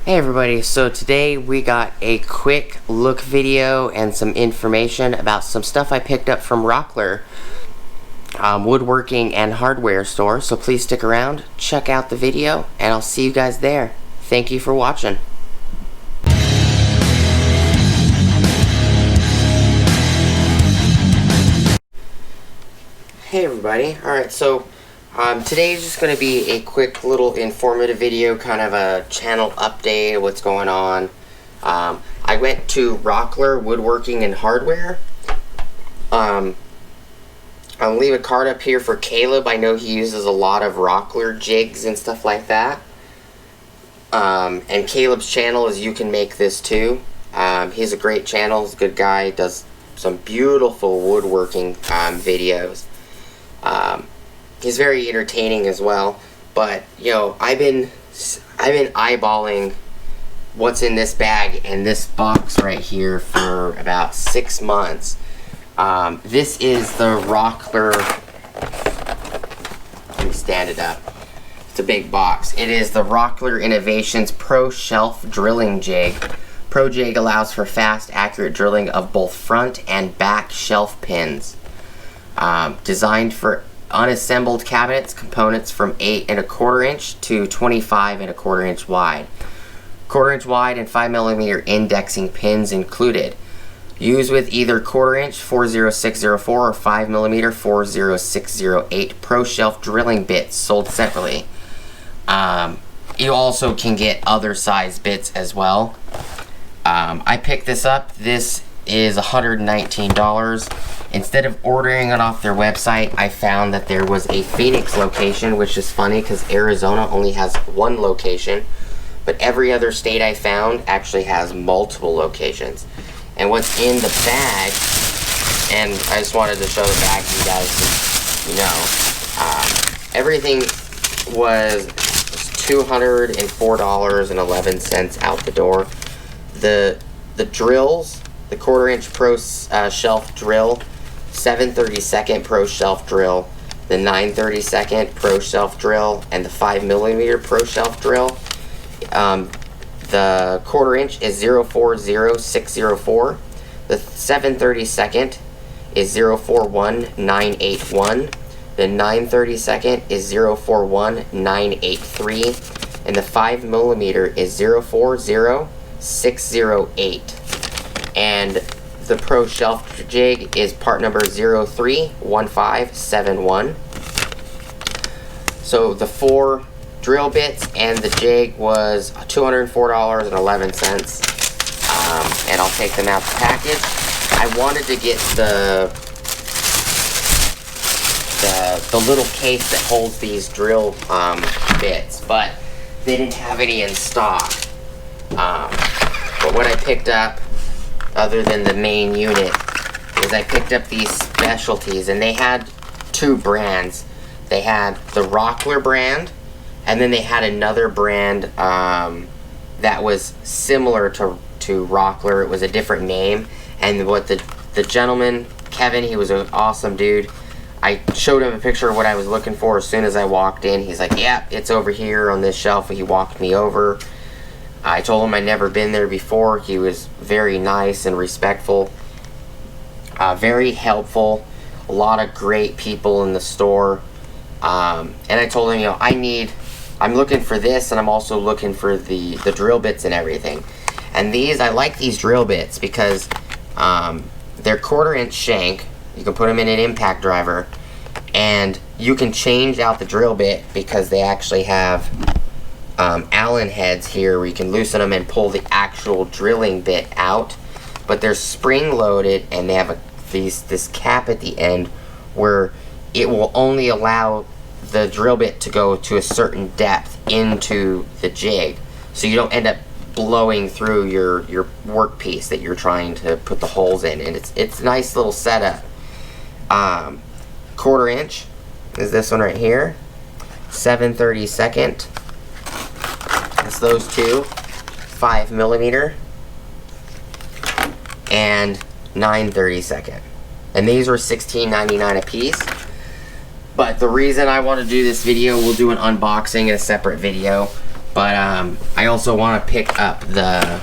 Hey everybody, so today we got a quick look video and some information about some stuff I picked up from Rockler, woodworking and hardware store. So please stick around, check out the video, and I'll see you guys there. Thank you for watching. Hey everybody, alright, so today is just going to be a quick little informative video, kind of a channel update of what's going on. I went to Rockler Woodworking and Hardware. I'll leave a card up here for Caleb. I know he uses a lot of Rockler jigs and stuff like that. And Caleb's channel is You Can Make This Too. He's a great channel, he's a good guy, does some beautiful woodworking videos. He's very entertaining as well, but you know, I've been eyeballing what's in this bag and this box right here for about 6 months. This is the Rockler. Let me stand it up. It's a big box. It is the Rockler Innovations Pro Shelf Drilling Jig. Pro Jig allows for fast, accurate drilling of both front and back shelf pins. Designed for unassembled cabinets, components from 8 1/4 inch to 25 1/4 inch wide. 1/4 inch wide and 5mm indexing pins included. Used with either 1/4 inch 40604 or 5mm 40608 Pro Shelf drilling bits sold separately. You also can get other size bits as well. I picked this up. This is $119. Instead of ordering it off their website, I found that there was a Phoenix location, which is funny because Arizona only has 1 location, but every other state I found actually has multiple locations. And what's in the bag, and I just wanted to show the bag to you guys so you know, everything was $204.11 out the door. The drills, the 1/4 inch Pro Shelf drill, 7/32 Pro Shelf drill, the 9/32 Pro Shelf drill, and the 5mm Pro Shelf drill. The 1/4 inch is 040604. The 7/32 is 041981. The 9/32 is 041983. And the 5mm is 040608. And the Pro Shelf jig is part number 031571. So the 4 drill bits and the jig was $204.11. And I'll take them out the package. I wanted to get the little case that holds these drill bits, but they didn't have any in stock. But what I picked up, other than the main unit, is I picked up these specialties, and they had 2 brands. They had the Rockler brand, and then they had another brand that was similar to Rockler. It was a different name, and what the gentleman, Kevin, he was an awesome dude. I showed him a picture of what I was looking for as soon as I walked in. He's like, yeah, it's over here on this shelf. He walked me over. I told him I'd never been there before. He was very nice and respectful, very helpful, a lot of great people in the store. And I told him, you know, I'm looking for this, and I'm also looking for the drill bits and everything. And I like these drill bits because they're 1/4 inch shank. You can put them in an impact driver, and you can change out the drill bit because they actually have Allen heads here where you can loosen them and pull the actual drilling bit out. But they're spring loaded, and they have this cap at the end where it will only allow the drill bit to go to a certain depth into the jig, so you don't end up blowing through your workpiece that you're trying to put the holes in. And it's a nice little setup. 1/4 inch is this one right here. 7/32. It's those 2. 5mm and 9/32. And these were $16.99 a piece. But the reason I want to do this video, we'll do an unboxing in a separate video. But I also want to pick up the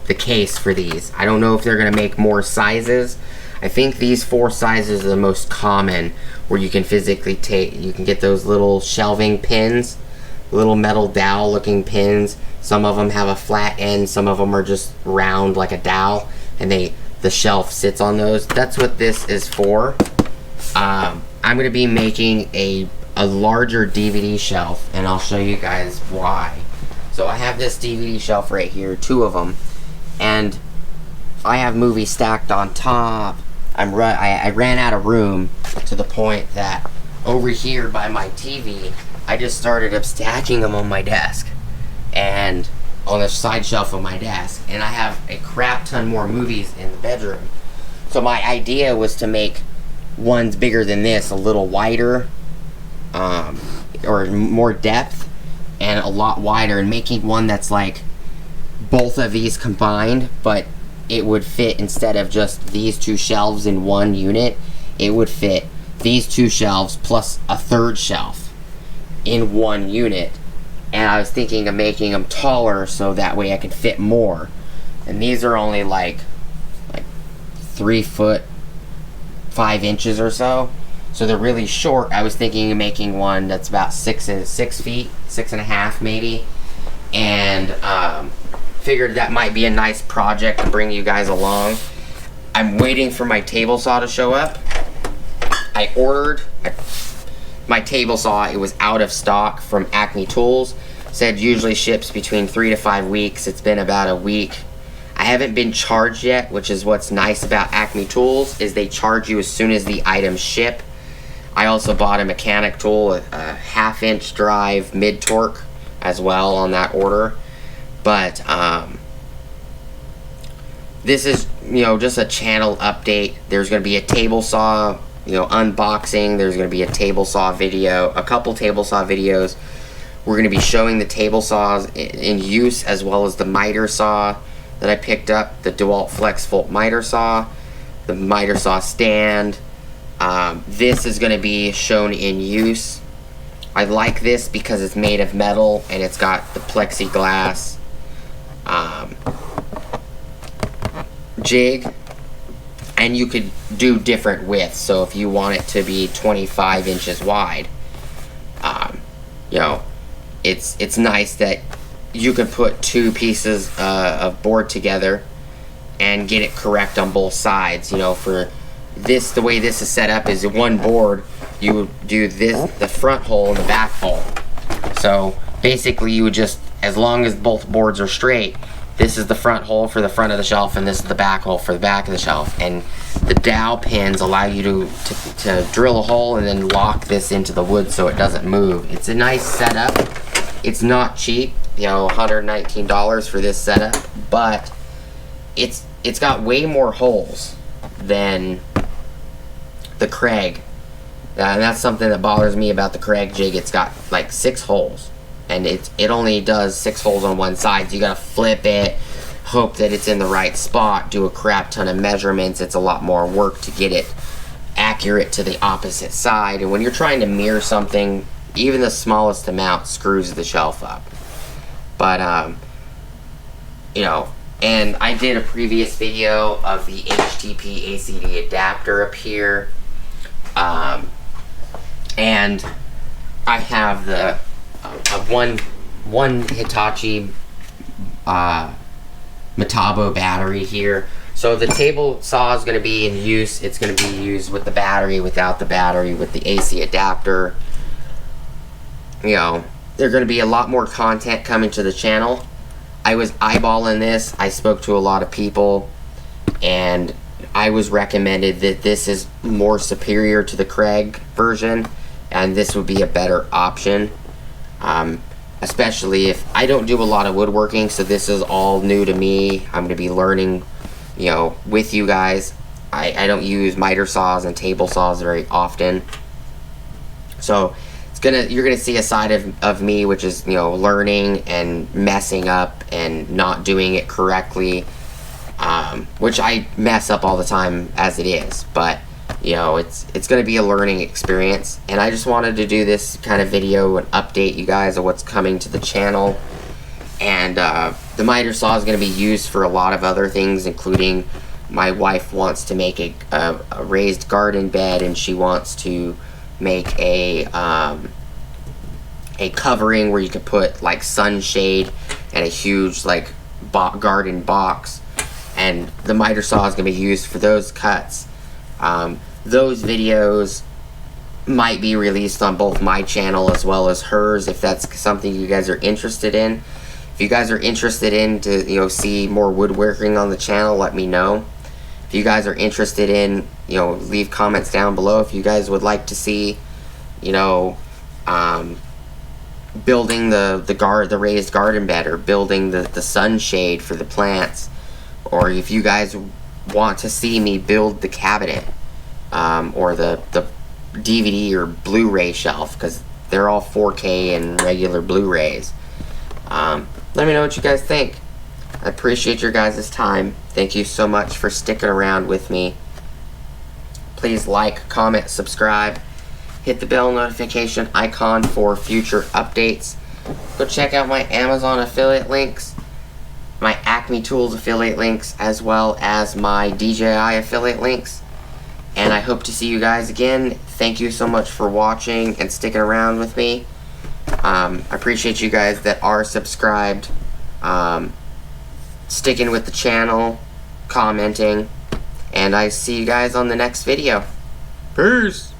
the case for these. I don't know if they're gonna make more sizes. I think these 4 sizes are the most common, where you can physically you can get those little shelving pins, little metal dowel looking pins. Some of them have a flat end, some of them are just round like a dowel, and the shelf sits on those. That's what this is for. I'm gonna be making a larger DVD shelf, and I'll show you guys why. So I have this DVD shelf right here, 2 of them, and I have movies stacked on top. I ran out of room to the point that over here by my TV, I just started up stacking them on my desk and on the side shelf of my desk, and I have a crap ton more movies in the bedroom. So my idea was to make ones bigger than this, a little wider, or more depth, and a lot wider, and making one that's like both of these combined, but it would fit, instead of just these 2 shelves in one unit, it would fit these 2 shelves plus a 3rd shelf in one unit. And I was thinking of making them taller so that way I could fit more. And these are only like 3 foot 5 inches or so, so they're really short. I was thinking of making one that's about 6 feet, 6.5 maybe, and figured that might be a nice project to bring you guys along. I'm waiting for my table saw to show up. I ordered my table saw. It was out of stock from Acme Tools. Said usually ships between 3 to 5 weeks. It's been about a week. I haven't been charged yet, which is what's nice about Acme Tools, is they charge you as soon as the items ship. I also bought a mechanic tool, a 1/2 inch drive mid torque as well on that order. But this is, just a channel update. There's going to be a table saw, unboxing. There's going to be a table saw video, a couple table saw videos. We're going to be showing the table saws in use, as well as the miter saw that I picked up, the DeWalt Flex Volt miter saw, the miter saw stand. This is going to be shown in use. I like this because it's made of metal and it's got the plexiglass jig, and you could do different widths. So if you want it to be 25 inches wide, it's nice that you can put 2 pieces of board together and get it correct on both sides. For this, the way this is set up is one board, you would do this, the front hole and the back hole. So basically you would just, as long as both boards are straight, this is the front hole for the front of the shelf, and this is the back hole for the back of the shelf. And the dowel pins allow you to drill a hole and then lock this into the wood so it doesn't move. It's a nice setup. It's not cheap, $119 for this setup, but it's got way more holes than the Craig. And that's something that bothers me about the Craig jig. It's got like 6 holes, and it only does 6 holes on one side, so you gotta flip it, hope that it's in the right spot, do a crap ton of measurements. It's a lot more work to get it accurate to the opposite side, and when you're trying to mirror something, even the smallest amount screws the shelf up. But and I did a previous video of the HTP ACD adapter up here, and I have the one Hitachi Metabo battery here. So the table saw is going to be in use. It's going to be used with the battery, without the battery, with the AC adapter. There's going to be a lot more content coming to the channel. I was eyeballing this. I spoke to a lot of people, and I was recommended that this is more superior to the Craig version, and this would be a better option. Especially if I don't do a lot of woodworking, so this is all new to me. I'm going to be learning, with you guys. I don't use miter saws and table saws very often, so you're gonna see a side of me which is learning and messing up and not doing it correctly, which I mess up all the time as it is. But you know, it's going to be a learning experience. And I just wanted to do this kind of video and update you guys on what's coming to the channel. And the miter saw is going to be used for a lot of other things, including my wife wants to make a raised garden bed, and she wants to make a covering where you could put like sunshade and a huge like garden box, and the miter saw is going to be used for those cuts. Those videos might be released on both my channel as well as hers, if that's something you guys are interested in. If you guys are interested in to, you know, see more woodworking on the channel, let me know. If you guys are interested in, you know, leave comments down below if you guys would like to see, you know, building the raised garden bed, or building the sunshade for the plants, or if you guys want to see me build the cabinet, or the DVD or Blu-ray shelf, because they're all 4K and regular Blu-rays. Let me know what you guys think. I appreciate your guys' time. Thank you so much for sticking around with me. Please like, comment, subscribe. Hit the bell notification icon for future updates. Go check out my Amazon affiliate links, my Acme Tools affiliate links, as well as my DJI affiliate links. And I hope to see you guys again. Thank you so much for watching and sticking around with me. I appreciate you guys that are subscribed, sticking with the channel, commenting, and I see you guys on the next video. Peace!